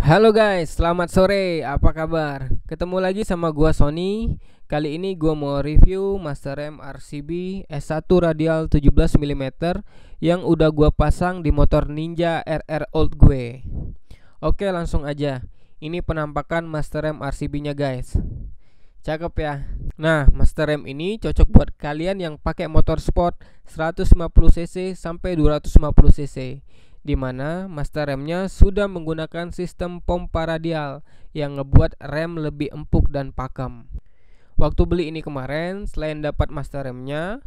Halo guys, selamat sore. Apa kabar? Ketemu lagi sama gua Sony. Kali ini gua mau review Master M RCB S1 radial 17 mm yang udah gua pasang di motor Ninja RR Old gue. Oke, langsung aja. Ini penampakan Master M RCB-nya guys. Cakep ya. Nah, Master M ini cocok buat kalian yang pakai motor sport 150 cc sampai 250 cc, di mana Master M-nya sudah menggunakan sistem pompa radial yang ngebuat rem lebih empuk dan pakem. Waktu beli ini kemarin, selain dapat Master M-nya,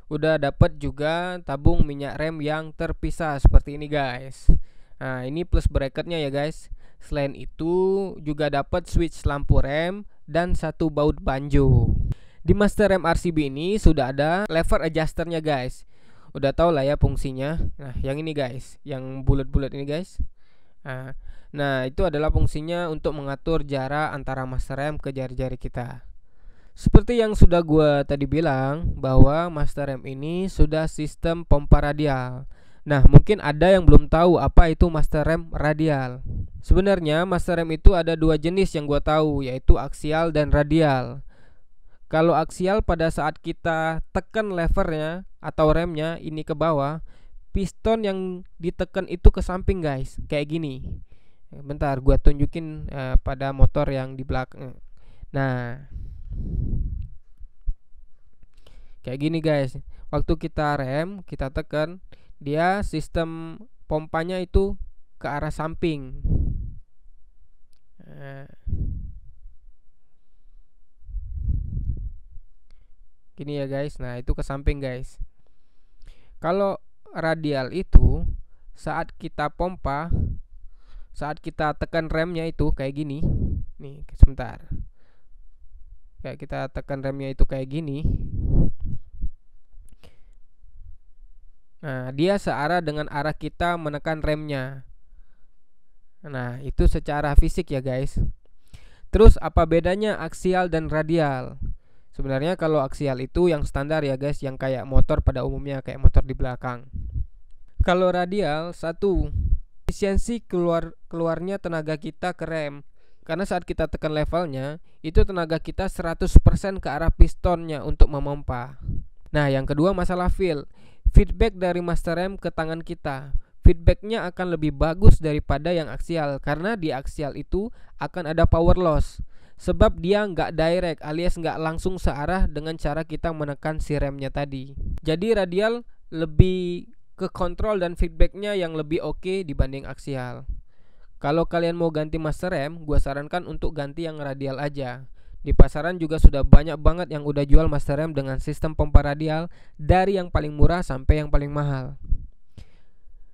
udah dapat juga tabung minyak rem yang terpisah seperti ini guys. Nah, ini plus bracketnya ya guys. Selain itu juga dapat switch lampu rem dan satu baut banjo. Di Master M RCB ini sudah ada lever adjusternya guys. Udah tau lah ya fungsinya. Nah, yang ini guys, yang bulat-bulat ini guys. Nah, itu adalah fungsinya untuk mengatur jarak antara Master M ke jari-jari kita. Seperti yang sudah gue tadi bilang, bahwa Master M ini sudah sistem pompa radial. Nah, mungkin ada yang belum tahu apa itu Master M radial. Sebenarnya Master M itu ada dua jenis yang gue tahu, yaitu aksial dan radial. Kalau aksial, pada saat kita tekan levernya atau remnya ini ke bawah, piston yang ditekan itu ke samping guys, kayak gini. Bentar, gue tunjukin pada motor yang di belakang. Nah, kayak gini guys. Waktu kita rem, kita tekan, dia sistem pompanya itu ke arah samping. Gini ya guys. Nah, itu ke samping guys. Kalau radial itu saat kita pompa, saat kita tekan remnya itu kayak gini. Nih, sebentar. Kayak kita tekan remnya itu kayak gini. Nah, dia searah dengan arah kita menekan remnya. Nah, itu secara fisik ya guys. Terus apa bedanya aksial dan radial? Sebenarnya kalau aksial itu yang standar ya guys, yang kayak motor pada umumnya, kayak motor di belakang. Kalau radial, satu, efisiensi keluarnya tenaga kita ke rem. Karena saat kita tekan levelnya, itu tenaga kita 100% ke arah pistonnya untuk memompa. Nah, yang kedua masalah feel. Feedback dari Master M ke tangan kita, feedbacknya akan lebih bagus daripada yang aksial. Karena di aksial itu akan ada power loss, sebab dia nggak direct alias nggak langsung searah dengan cara kita menekan si remnya tadi. Jadi radial lebih ke kontrol dan feedbacknya yang lebih oke dibanding aksial. Kalau kalian mau ganti Master M, gua sarankan untuk ganti yang radial aja. Di pasaran juga sudah banyak banget yang udah jual Master M dengan sistem pompa radial, dari yang paling murah sampai yang paling mahal.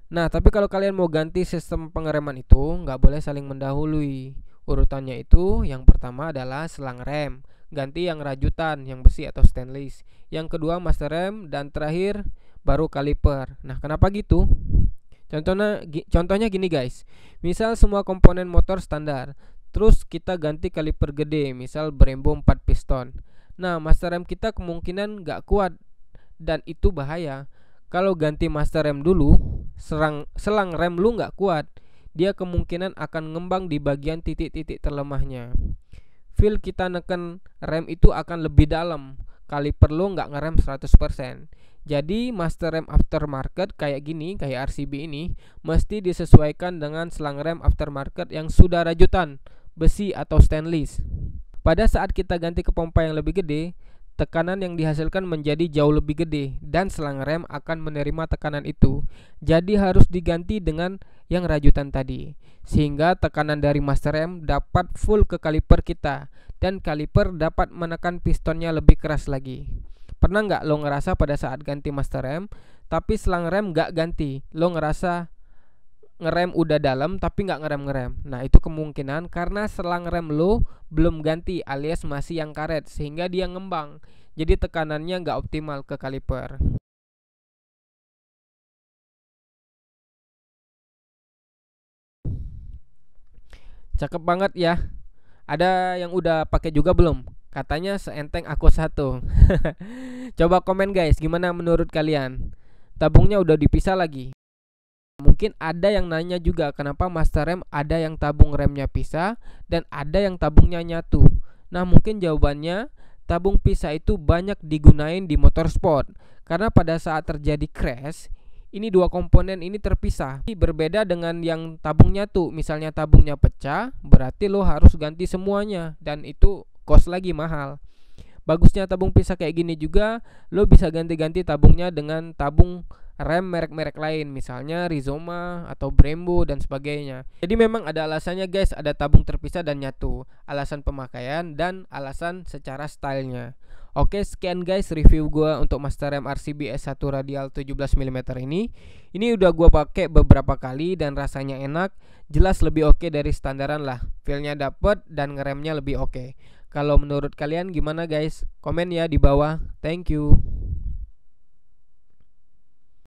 Nah, tapi kalau kalian mau ganti sistem pengereman itu, nggak boleh saling mendahului. Urutannya itu, yang pertama adalah selang rem, ganti yang rajutan, yang besi atau stainless. Yang kedua Master M, dan terakhir baru kaliper. Nah, kenapa gitu? Contohnya gini guys. Misal semua komponen motor standar, terus kita ganti kaliper gede, misal Brembo 4 piston. Nah, Master M kita kemungkinan gak kuat, dan itu bahaya. Kalau ganti Master M dulu, selang rem lu gak kuat, dia kemungkinan akan ngembang di bagian titik-titik terlemahnya. Feel kita neken rem itu akan lebih dalam, kaliper lu gak ngerem 100%. Jadi Master M aftermarket kayak gini, kayak RCB ini, mesti disesuaikan dengan selang rem aftermarket yang sudah rajutan, besi atau stainless. Pada saat kita ganti ke pompa yang lebih gede, tekanan yang dihasilkan menjadi jauh lebih gede, dan selang rem akan menerima tekanan itu. Jadi harus diganti dengan yang rajutan tadi, sehingga tekanan dari Master M dapat full ke kaliper kita, dan kaliper dapat menekan pistonnya lebih keras lagi. Pernah nggak lo ngerasa pada saat ganti Master M, tapi selang rem nggak ganti, lo ngerasa ngerem udah dalam tapi nggak ngerem-ngerem? Nah, itu kemungkinan karena selang rem lo belum ganti alias masih yang karet, sehingga dia ngembang. Jadi tekanannya nggak optimal ke kaliper. Cakep banget ya. Ada yang udah pakai juga belum? Katanya seenteng aku satu. Coba komen guys, gimana menurut kalian? Tabungnya udah dipisah lagi. Mungkin ada yang nanya juga kenapa Master Rem ada yang tabung remnya pisah dan ada yang tabungnya nyatu. Nah, mungkin jawabannya tabung pisah itu banyak digunain di motorsport karena pada saat terjadi crash, ini dua komponen ini terpisah. Berbeda dengan yang tabung nyatu. Misalnya tabungnya pecah, berarti lo harus ganti semuanya dan itu cost lagi mahal. Bagusnya tabung pisah kayak gini juga, lo bisa ganti-ganti tabungnya dengan tabung rem merek-merek lain, misalnya Rizoma atau Brembo dan sebagainya. Jadi memang ada alasannya guys, ada tabung terpisah dan nyatu, alasan pemakaian dan alasan secara stylenya. Oke, sekian guys review gua untuk Master Rem RCB S1 radial 17 mm ini. Ini udah gua pakai beberapa kali dan rasanya enak, jelas lebih oke dari standaran lah. Feelnya dapet dan ngeremnya lebih oke. Kalau menurut kalian gimana guys? Komen ya di bawah. Thank you.